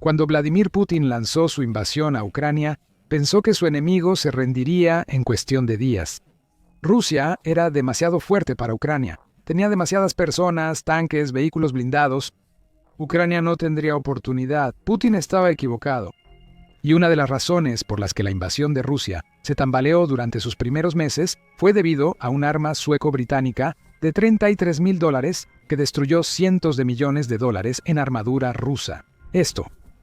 Cuando Vladimir Putin lanzó su invasión a Ucrania, pensó que su enemigo se rendiría en cuestión de días. Rusia era demasiado fuerte para Ucrania. Tenía demasiadas personas, tanques, vehículos blindados. Ucrania no tendría oportunidad. Putin estaba equivocado. Y una de las razones por las que la invasión de Rusia se tambaleó durante sus primeros meses fue debido a un arma sueco-británica de $33,000 que destruyó cientos de millones de dólares en armadura rusa.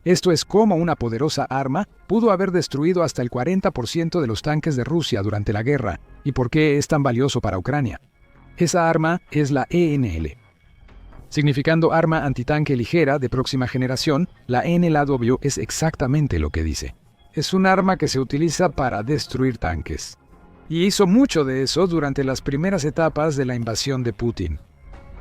Esto es cómo una poderosa arma pudo haber destruido hasta el 40% de los tanques de Rusia durante la guerra, y por qué es tan valioso para Ucrania. Esa arma es la ENL. Significando arma antitanque ligera de próxima generación, la NLAW es exactamente lo que dice. Es un arma que se utiliza para destruir tanques. Y hizo mucho de eso durante las primeras etapas de la invasión de Putin.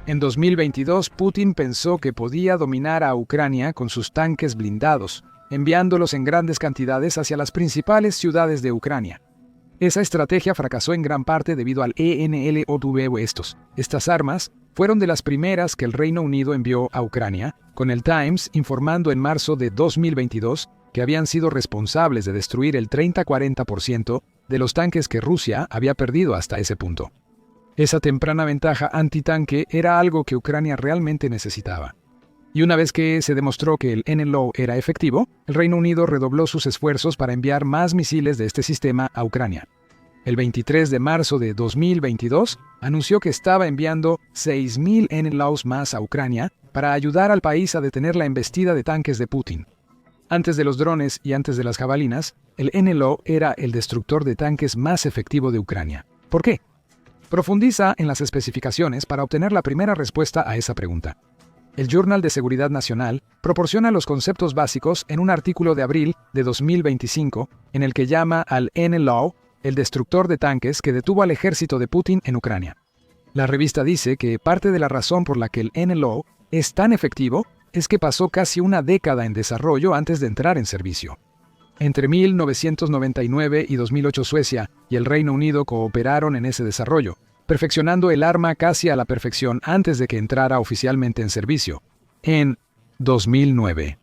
En 2022, Putin pensó que podía dominar a Ucrania con sus tanques blindados, enviándolos en grandes cantidades hacia las principales ciudades de Ucrania. Esa estrategia fracasó en gran parte debido al ENLOW. Estas armas fueron de las primeras que el Reino Unido envió a Ucrania, con el Times informando en marzo de 2022 que habían sido responsables de destruir el 30-40% de los tanques que Rusia había perdido hasta ese punto. Esa temprana ventaja antitanque era algo que Ucrania realmente necesitaba. Y una vez que se demostró que el NLAW era efectivo, el Reino Unido redobló sus esfuerzos para enviar más misiles de este sistema a Ucrania. El 23 de marzo de 2022, anunció que estaba enviando 6,000 NLAWs más a Ucrania para ayudar al país a detener la embestida de tanques de Putin. Antes de los drones y antes de las jabalinas, el NLAW era el destructor de tanques más efectivo de Ucrania. ¿Por qué? Profundiza en las especificaciones para obtener la primera respuesta a esa pregunta. El Journal de Seguridad Nacional proporciona los conceptos básicos en un artículo de abril de 2025 en el que llama al NLAW el destructor de tanques que detuvo al ejército de Putin en Ucrania. La revista dice que parte de la razón por la que el NLAW es tan efectivo es que pasó casi una década en desarrollo antes de entrar en servicio. Entre 1999 y 2008 Suecia y el Reino Unido cooperaron en ese desarrollo, perfeccionando el arma casi a la perfección antes de que entrara oficialmente en servicio. En 2009,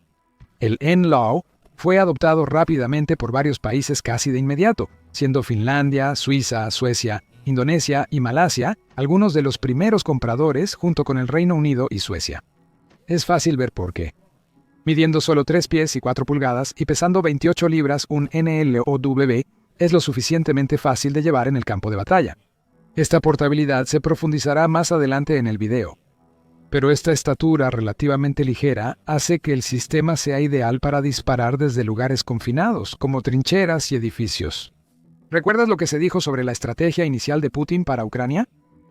el NLAW fue adoptado rápidamente por varios países casi de inmediato, siendo Finlandia, Suiza, Suecia, Indonesia y Malasia algunos de los primeros compradores junto con el Reino Unido y Suecia. Es fácil ver por qué. Midiendo solo 3 pies y 4 pulgadas y pesando 28 libras, un NLAW es lo suficientemente fácil de llevar en el campo de batalla. Esta portabilidad se profundizará más adelante en el video. Pero esta estatura relativamente ligera hace que el sistema sea ideal para disparar desde lugares confinados, como trincheras y edificios. ¿Recuerdas lo que se dijo sobre la estrategia inicial de Putin para Ucrania?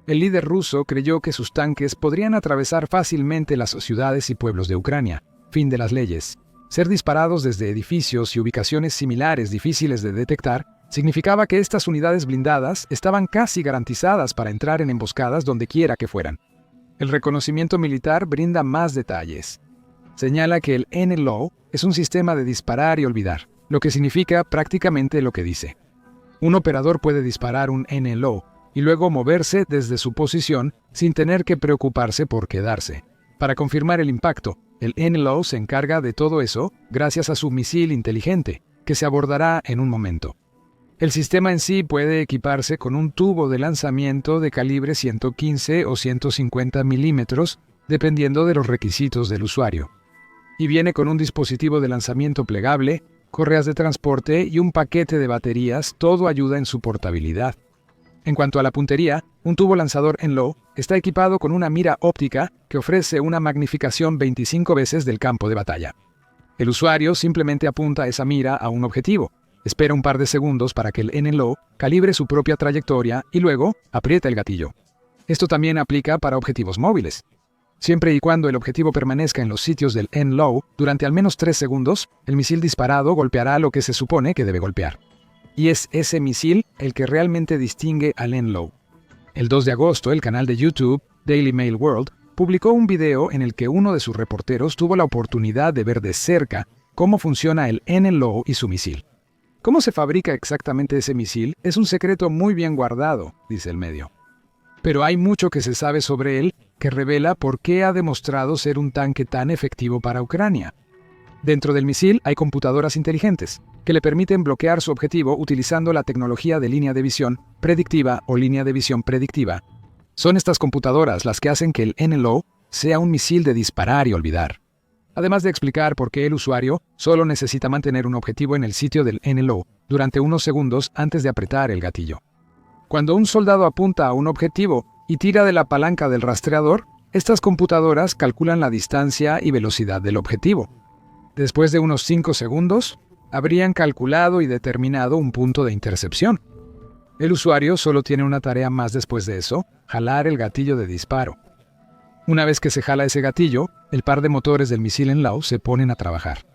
El líder ruso creyó que sus tanques podrían atravesar fácilmente las ciudades y pueblos de Ucrania. Fin de las leyes. Ser disparados desde edificios y ubicaciones similares difíciles de detectar significaba que estas unidades blindadas estaban casi garantizadas para entrar en emboscadas donde quiera que fueran. El reconocimiento militar brinda más detalles. Señala que el NLAW es un sistema de disparar y olvidar, lo que significa prácticamente lo que dice. Un operador puede disparar un NLAW y luego moverse desde su posición sin tener que preocuparse por quedarse. Para confirmar el impacto, el NLAW se encarga de todo eso gracias a su misil inteligente, que se abordará en un momento. El sistema en sí puede equiparse con un tubo de lanzamiento de calibre 115 o 150 milímetros, dependiendo de los requisitos del usuario. Y viene con un dispositivo de lanzamiento plegable, correas de transporte y un paquete de baterías, todo ayuda en su portabilidad. En cuanto a la puntería, un tubo lanzador NLAW está equipado con una mira óptica que ofrece una magnificación 25 veces del campo de batalla. El usuario simplemente apunta esa mira a un objetivo, espera un par de segundos para que el NLAW calibre su propia trayectoria y luego aprieta el gatillo. Esto también aplica para objetivos móviles. Siempre y cuando el objetivo permanezca en los sitios del NLAW durante al menos 3 segundos, el misil disparado golpeará lo que se supone que debe golpear. Y es ese misil el que realmente distingue al NLAW. El 2 de agosto, el canal de YouTube, Daily Mail World, publicó un video en el que uno de sus reporteros tuvo la oportunidad de ver de cerca cómo funciona el NLAW y su misil. ¿Cómo se fabrica exactamente ese misil? Es un secreto muy bien guardado, dice el medio. Pero hay mucho que se sabe sobre él que revela por qué ha demostrado ser un tanque tan efectivo para Ucrania. Dentro del misil hay computadoras inteligentes, que le permiten bloquear su objetivo utilizando la tecnología de línea de visión predictiva o línea de visión predictiva. Son estas computadoras las que hacen que el NLO sea un misil de disparar y olvidar. Además de explicar por qué el usuario solo necesita mantener un objetivo en el sitio del NLO durante unos segundos antes de apretar el gatillo. Cuando un soldado apunta a un objetivo y tira de la palanca del rastreador, estas computadoras calculan la distancia y velocidad del objetivo. Después de unos 5 segundos, habrían calculado y determinado un punto de intercepción. El usuario solo tiene una tarea más después de eso: jalar el gatillo de disparo. Una vez que se jala ese gatillo, el par de motores del misil NLAW se ponen a trabajar.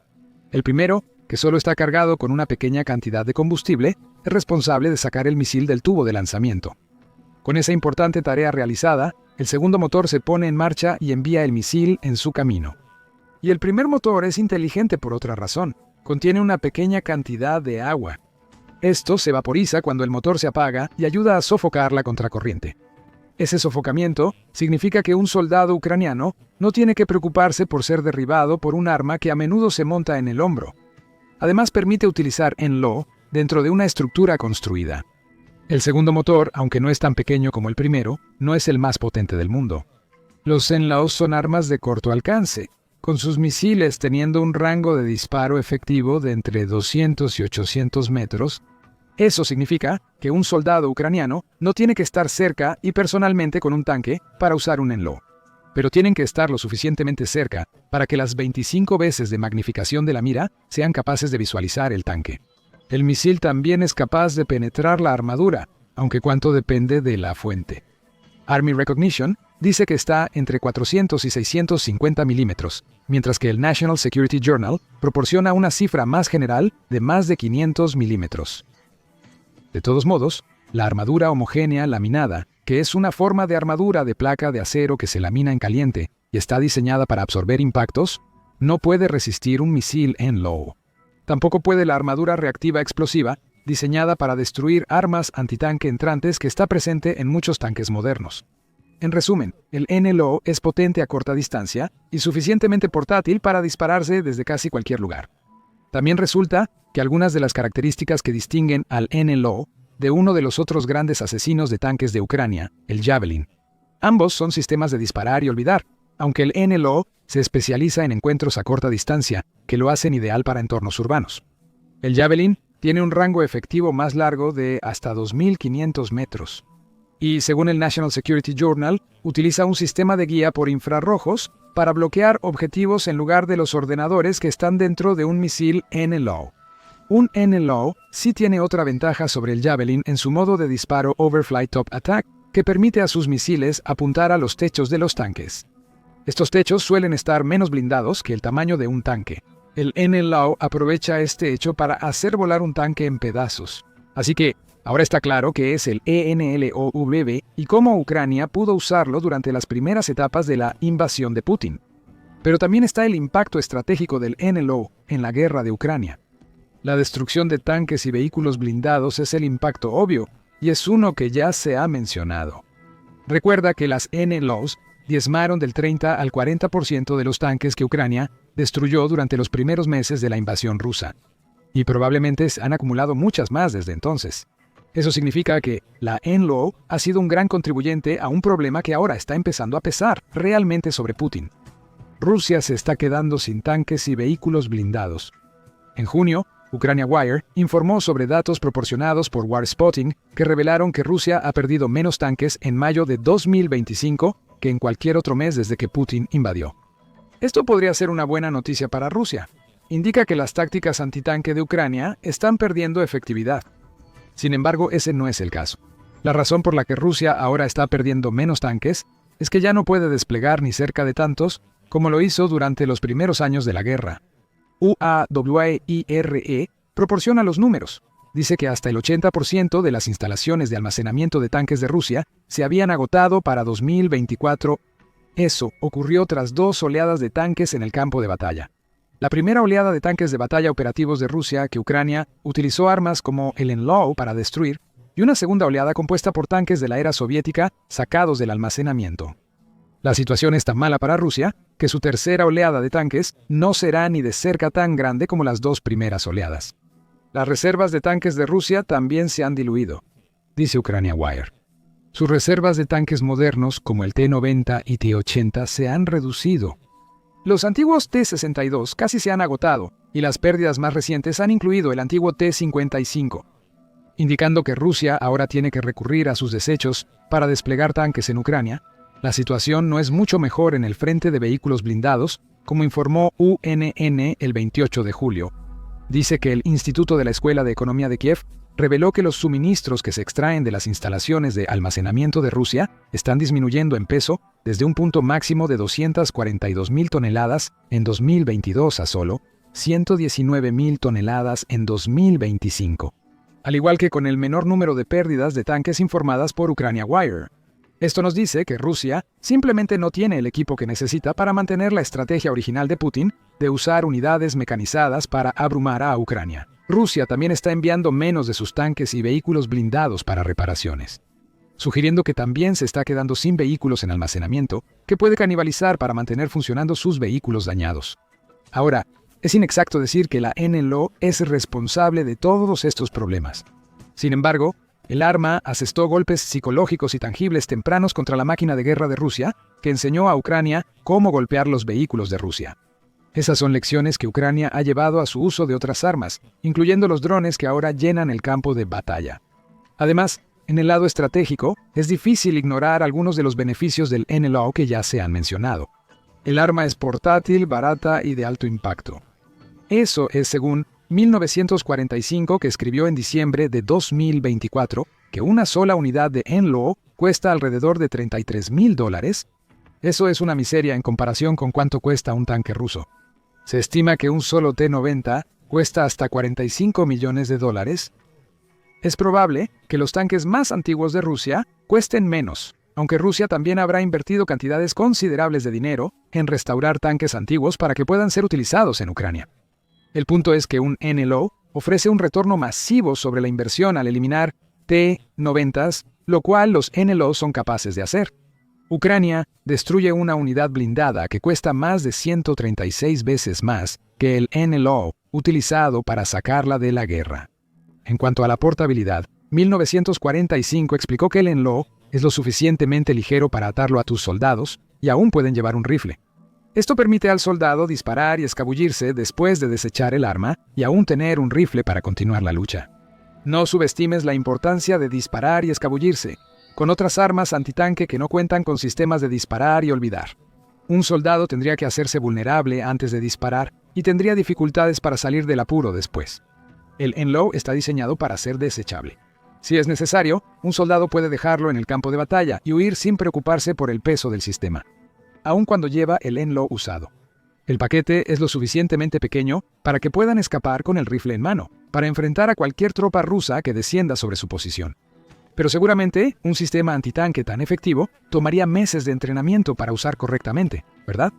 El primero, que solo está cargado con una pequeña cantidad de combustible, es responsable de sacar el misil del tubo de lanzamiento. Con esa importante tarea realizada, el segundo motor se pone en marcha y envía el misil en su camino. Y el primer motor es inteligente por otra razón: contiene una pequeña cantidad de agua. Esto se vaporiza cuando el motor se apaga y ayuda a sofocar la contracorriente. Ese sofocamiento significa que un soldado ucraniano no tiene que preocuparse por ser derribado por un arma que a menudo se monta en el hombro. Además, permite utilizar NLAW dentro de una estructura construida. El segundo motor, aunque no es tan pequeño como el primero, no es el más potente del mundo. Los NLAW son armas de corto alcance, con sus misiles teniendo un rango de disparo efectivo de entre 200 y 800 metros. Eso significa que un soldado ucraniano no tiene que estar cerca y personalmente con un tanque para usar un NLAW, pero tienen que estar lo suficientemente cerca para que las 25 veces de magnificación de la mira sean capaces de visualizar el tanque. El misil también es capaz de penetrar la armadura, aunque cuánto depende de la fuente. Army Recognition dice que está entre 400 y 650 milímetros, mientras que el National Security Journal proporciona una cifra más general de más de 500 milímetros. De todos modos, la armadura homogénea laminada, que es una forma de armadura de placa de acero que se lamina en caliente y está diseñada para absorber impactos, no puede resistir un misil NLAW. Tampoco puede la armadura reactiva explosiva, diseñada para destruir armas antitanque entrantes que está presente en muchos tanques modernos. En resumen, el NLAW es potente a corta distancia y suficientemente portátil para dispararse desde casi cualquier lugar. También resulta que algunas de las características que distinguen al NLAW de uno de los otros grandes asesinos de tanques de Ucrania, el Javelin. Ambos son sistemas de disparar y olvidar, aunque el NLAW se especializa en encuentros a corta distancia, que lo hacen ideal para entornos urbanos. El Javelin tiene un rango efectivo más largo de hasta 2.500 metros. Y, según el National Security Journal, utiliza un sistema de guía por infrarrojos para bloquear objetivos en lugar de los ordenadores que están dentro de un misil NLAW. Un NLAW sí tiene otra ventaja sobre el Javelin en su modo de disparo Overflight Top Attack, que permite a sus misiles apuntar a los techos de los tanques. Estos techos suelen estar menos blindados que el tamaño de un tanque. El NLAW aprovecha este hecho para hacer volar un tanque en pedazos. Así que ahora está claro qué es el NLAW y cómo Ucrania pudo usarlo durante las primeras etapas de la invasión de Putin. Pero también está el impacto estratégico del NLAW en la guerra de Ucrania. La destrucción de tanques y vehículos blindados es el impacto obvio, y es uno que ya se ha mencionado. Recuerda que las NLAWs diezmaron del 30 al 40% de los tanques que Ucrania destruyó durante los primeros meses de la invasión rusa. Y probablemente se han acumulado muchas más desde entonces. Eso significa que la NLAW ha sido un gran contribuyente a un problema que ahora está empezando a pesar realmente sobre Putin. Rusia se está quedando sin tanques y vehículos blindados. En junio, Ucrania Wire informó sobre datos proporcionados por Warspotting que revelaron que Rusia ha perdido menos tanques en mayo de 2025 que en cualquier otro mes desde que Putin invadió. Esto podría ser una buena noticia para Rusia. Indica que las tácticas antitanque de Ucrania están perdiendo efectividad. Sin embargo, ese no es el caso. La razón por la que Rusia ahora está perdiendo menos tanques es que ya no puede desplegar ni cerca de tantos como lo hizo durante los primeros años de la guerra. UAWIRE proporciona los números. Dice que hasta el 80% de las instalaciones de almacenamiento de tanques de Rusia se habían agotado para 2024. Eso ocurrió tras 2 oleadas de tanques en el campo de batalla. La primera oleada de tanques de batalla operativos de Rusia que Ucrania utilizó armas como el NLAW para destruir, y una segunda oleada compuesta por tanques de la era soviética sacados del almacenamiento. La situación es tan mala para Rusia que su tercera oleada de tanques no será ni de cerca tan grande como las dos primeras oleadas. Las reservas de tanques de Rusia también se han diluido, dice Ucrania Wire. Sus reservas de tanques modernos como el T-90 y T-80 se han reducido. Los antiguos T-62 casi se han agotado y las pérdidas más recientes han incluido el antiguo T-55, indicando que Rusia ahora tiene que recurrir a sus desechos para desplegar tanques en Ucrania. La situación no es mucho mejor en el frente de vehículos blindados, como informó UNN el 28 de julio. Dice que el Instituto de la Escuela de Economía de Kiev reveló que los suministros que se extraen de las instalaciones de almacenamiento de Rusia están disminuyendo en peso desde un punto máximo de 242.000 toneladas en 2022 a solo 119.000 toneladas en 2025. Al igual que con el menor número de pérdidas de tanques informadas por Ucrania Wire. Esto nos dice que Rusia simplemente no tiene el equipo que necesita para mantener la estrategia original de Putin de usar unidades mecanizadas para abrumar a Ucrania. Rusia también está enviando menos de sus tanques y vehículos blindados para reparaciones, sugiriendo que también se está quedando sin vehículos en almacenamiento que puede canibalizar para mantener funcionando sus vehículos dañados. Ahora, es inexacto decir que la NLO es responsable de todos estos problemas. Sin embargo, el arma asestó golpes psicológicos y tangibles tempranos contra la máquina de guerra de Rusia, que enseñó a Ucrania cómo golpear los vehículos de Rusia. Esas son lecciones que Ucrania ha llevado a su uso de otras armas, incluyendo los drones que ahora llenan el campo de batalla. Además, en el lado estratégico, es difícil ignorar algunos de los beneficios del NLO que ya se han mencionado. El arma es portátil, barata y de alto impacto. Eso es según 1945, que escribió en diciembre de 2024 que una sola unidad de NLO cuesta alrededor de $33,000. Eso es una miseria en comparación con cuánto cuesta un tanque ruso. Se estima que un solo T-90 cuesta hasta $45 millones. Es probable que los tanques más antiguos de Rusia cuesten menos, aunque Rusia también habrá invertido cantidades considerables de dinero en restaurar tanques antiguos para que puedan ser utilizados en Ucrania. El punto es que un NLO ofrece un retorno masivo sobre la inversión al eliminar T-90s, lo cual los NLO son capaces de hacer. Ucrania destruye una unidad blindada que cuesta más de 136 veces más que el NLO utilizado para sacarla de la guerra. En cuanto a la portabilidad, 1945 explicó que el NLO es lo suficientemente ligero para atarlo a tus soldados y aún pueden llevar un rifle. Esto permite al soldado disparar y escabullirse después de desechar el arma y aún tener un rifle para continuar la lucha. No subestimes la importancia de disparar y escabullirse con otras armas antitanque que no cuentan con sistemas de disparar y olvidar. Un soldado tendría que hacerse vulnerable antes de disparar y tendría dificultades para salir del apuro después. El NLO está diseñado para ser desechable. Si es necesario, un soldado puede dejarlo en el campo de batalla y huir sin preocuparse por el peso del sistema, aun cuando lleva el NLO usado. El paquete es lo suficientemente pequeño para que puedan escapar con el rifle en mano, para enfrentar a cualquier tropa rusa que descienda sobre su posición. Pero seguramente, un sistema antitanque tan efectivo tomaría meses de entrenamiento para usar correctamente, ¿verdad?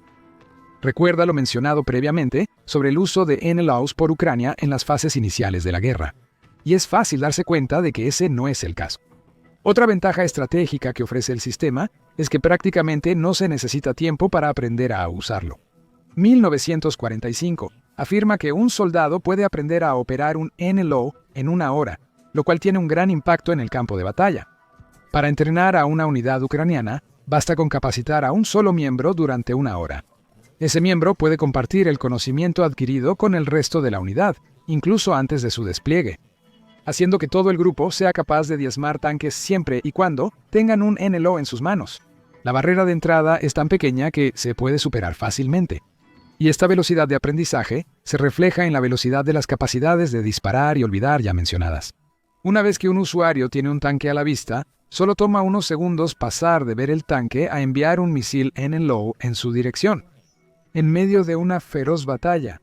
Recuerda lo mencionado previamente sobre el uso de NLOs por Ucrania en las fases iniciales de la guerra. Y es fácil darse cuenta de que ese no es el caso. Otra ventaja estratégica que ofrece el sistema es que prácticamente no se necesita tiempo para aprender a usarlo. 1945 afirma que un soldado puede aprender a operar un NLO en 1 hora, lo cual tiene un gran impacto en el campo de batalla. Para entrenar a una unidad ucraniana, basta con capacitar a un solo miembro durante 1 hora. Ese miembro puede compartir el conocimiento adquirido con el resto de la unidad, incluso antes de su despliegue, haciendo que todo el grupo sea capaz de diezmar tanques siempre y cuando tengan un NLO en sus manos. La barrera de entrada es tan pequeña que se puede superar fácilmente. Y esta velocidad de aprendizaje se refleja en la velocidad de las capacidades de disparar y olvidar ya mencionadas. Una vez que un usuario tiene un tanque a la vista, solo toma unos segundos pasar de ver el tanque a enviar un misil NLO en su dirección, en medio de una feroz batalla.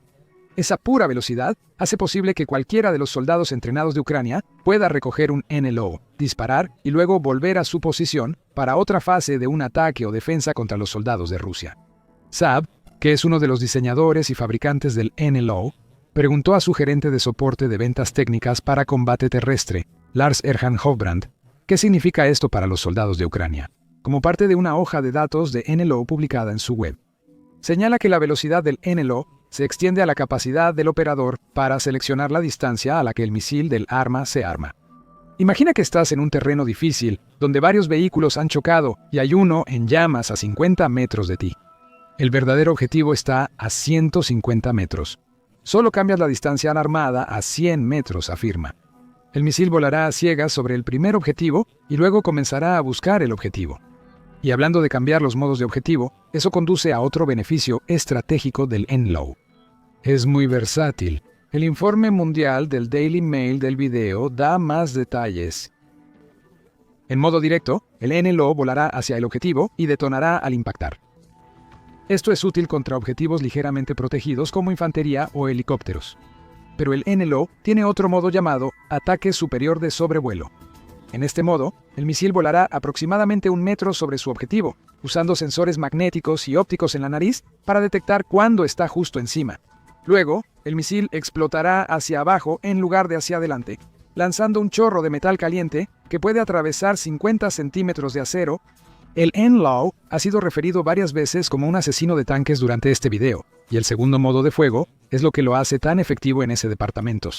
Esa pura velocidad hace posible que cualquiera de los soldados entrenados de Ucrania pueda recoger un NLO, disparar y luego volver a su posición para otra fase de un ataque o defensa contra los soldados de Rusia. Saab, que es uno de los diseñadores y fabricantes del NLO, preguntó a su gerente de soporte de ventas técnicas para combate terrestre, Lars Erhan Hofbrand, ¿qué significa esto para los soldados de Ucrania? como parte de una hoja de datos de NLO publicada en su web. Señala que la velocidad del NLO se extiende a la capacidad del operador para seleccionar la distancia a la que el misil del arma se arma. Imagina que estás en un terreno difícil, donde varios vehículos han chocado y hay uno en llamas a 50 metros de ti. El verdadero objetivo está a 150 metros. Solo cambias la distancia alarmada a 100 metros, afirma. El misil volará a ciegas sobre el primer objetivo y luego comenzará a buscar el objetivo. Y hablando de cambiar los modos de objetivo, eso conduce a otro beneficio estratégico del NLO. Es muy versátil. El informe mundial del Daily Mail del video da más detalles. En modo directo, el NLO volará hacia el objetivo y detonará al impactar. Esto es útil contra objetivos ligeramente protegidos como infantería o helicópteros. Pero el NLO tiene otro modo llamado ataque superior de sobrevuelo. En este modo, el misil volará aproximadamente 1 metro sobre su objetivo, usando sensores magnéticos y ópticos en la nariz para detectar cuándo está justo encima. Luego, el misil explotará hacia abajo en lugar de hacia adelante, lanzando un chorro de metal caliente que puede atravesar 50 centímetros de acero. El NLO ha sido referido varias veces como un asesino de tanques durante este video, y el segundo modo de fuego es lo que lo hace tan efectivo en ese departamento.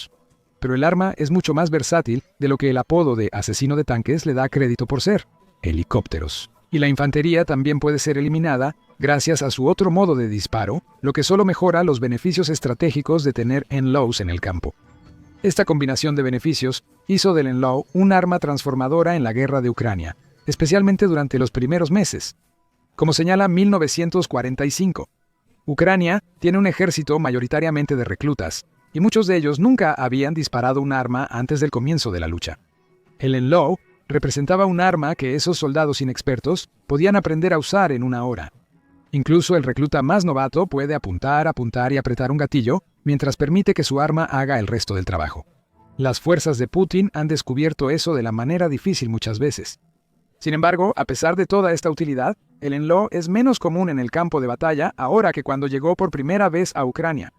Pero el arma es mucho más versátil de lo que el apodo de asesino de tanques le da crédito por ser: helicópteros. Y la infantería también puede ser eliminada gracias a su otro modo de disparo, lo que solo mejora los beneficios estratégicos de tener NLOs en el campo. Esta combinación de beneficios hizo del NLO un arma transformadora en la guerra de Ucrania, especialmente durante los primeros meses. Como señala 1945, Ucrania tiene un ejército mayoritariamente de reclutas, y muchos de ellos nunca habían disparado un arma antes del comienzo de la lucha. El NLO representaba un arma que esos soldados inexpertos podían aprender a usar en 1 hora. Incluso el recluta más novato puede apuntar y apretar un gatillo, mientras permite que su arma haga el resto del trabajo. Las fuerzas de Putin han descubierto eso de la manera difícil muchas veces. Sin embargo, a pesar de toda esta utilidad, el NLO es menos común en el campo de batalla ahora que cuando llegó por primera vez a Ucrania.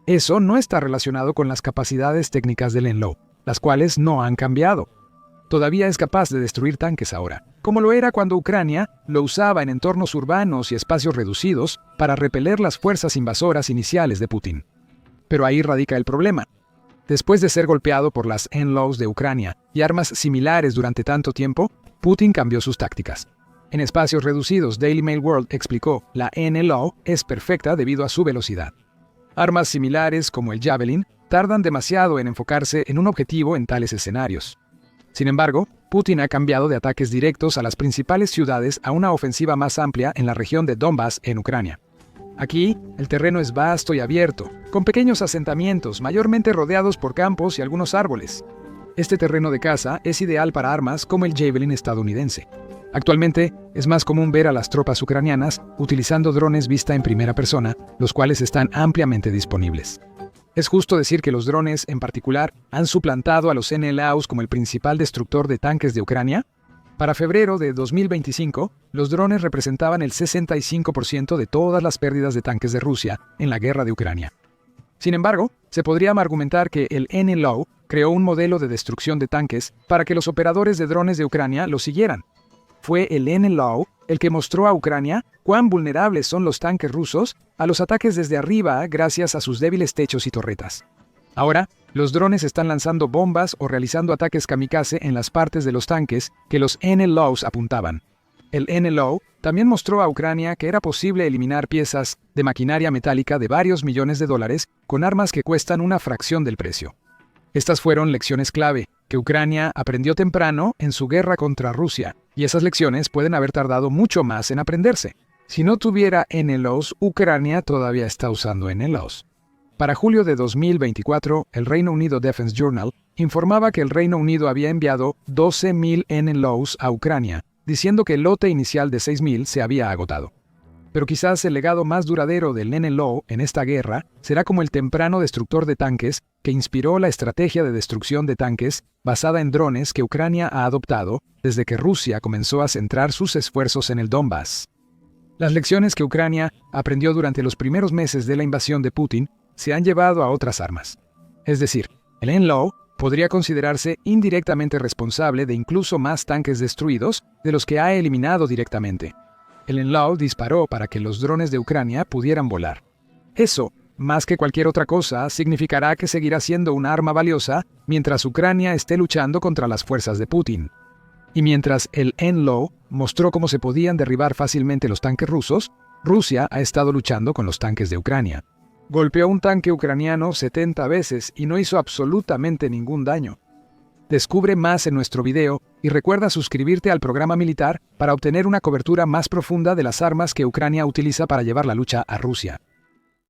Eso no está relacionado con las capacidades técnicas del NLO, las cuales no han cambiado. Todavía es capaz de destruir tanques ahora, como lo era cuando Ucrania lo usaba en entornos urbanos y espacios reducidos para repeler las fuerzas invasoras iniciales de Putin. Pero ahí radica el problema. Después de ser golpeado por las NLOs de Ucrania y armas similares durante tanto tiempo, Putin cambió sus tácticas. En espacios reducidos, Daily Mail World explicó, la NLO es perfecta debido a su velocidad. Armas similares, como el Javelin, tardan demasiado en enfocarse en un objetivo en tales escenarios. Sin embargo, Putin ha cambiado de ataques directos a las principales ciudades a una ofensiva más amplia en la región de Donbass, en Ucrania. Aquí, el terreno es vasto y abierto, con pequeños asentamientos, mayormente rodeados por campos y algunos árboles. Este terreno de caza es ideal para armas como el Javelin estadounidense. Actualmente, es más común ver a las tropas ucranianas utilizando drones vista en primera persona, los cuales están ampliamente disponibles. Es justo decir que los drones, en particular, han suplantado a los NLAOs como el principal destructor de tanques de Ucrania. Para febrero de 2025, los drones representaban el 65% de todas las pérdidas de tanques de Rusia en la guerra de Ucrania. Sin embargo, se podría argumentar que el NLO creó un modelo de destrucción de tanques para que los operadores de drones de Ucrania lo siguieran. Fue el NLO el que mostró a Ucrania cuán vulnerables son los tanques rusos a los ataques desde arriba gracias a sus débiles techos y torretas. Ahora, los drones están lanzando bombas o realizando ataques kamikaze en las partes de los tanques que los NLOs apuntaban. El NLO también mostró a Ucrania que era posible eliminar piezas de maquinaria metálica de varios millones de dólares con armas que cuestan una fracción del precio. Estas fueron lecciones clave que Ucrania aprendió temprano en su guerra contra Rusia, y esas lecciones pueden haber tardado mucho más en aprenderse. Si no tuviera NLOs, Ucrania todavía está usando NLOs. Para julio de 2024, el Reino Unido Defense Journal informaba que el Reino Unido había enviado 12.000 NLOs a Ucrania, diciendo que el lote inicial de 6.000 se había agotado. Pero quizás el legado más duradero del NLO en esta guerra será como el temprano destructor de tanques que inspiró la estrategia de destrucción de tanques basada en drones que Ucrania ha adoptado desde que Rusia comenzó a centrar sus esfuerzos en el Donbass. Las lecciones que Ucrania aprendió durante los primeros meses de la invasión de Putin se han llevado a otras armas. Es decir, el NLO podría considerarse indirectamente responsable de incluso más tanques destruidos de los que ha eliminado directamente. El Enlaw disparó para que los drones de Ucrania pudieran volar. Eso, más que cualquier otra cosa, significará que seguirá siendo un arma valiosa mientras Ucrania esté luchando contra las fuerzas de Putin. Y mientras el Enlaw mostró cómo se podían derribar fácilmente los tanques rusos, Rusia ha estado luchando con los tanques de Ucrania. Golpeó un tanque ucraniano 70 veces y no hizo absolutamente ningún daño. Descubre más en nuestro video y recuerda suscribirte al programa militar para obtener una cobertura más profunda de las armas que Ucrania utiliza para llevar la lucha a Rusia.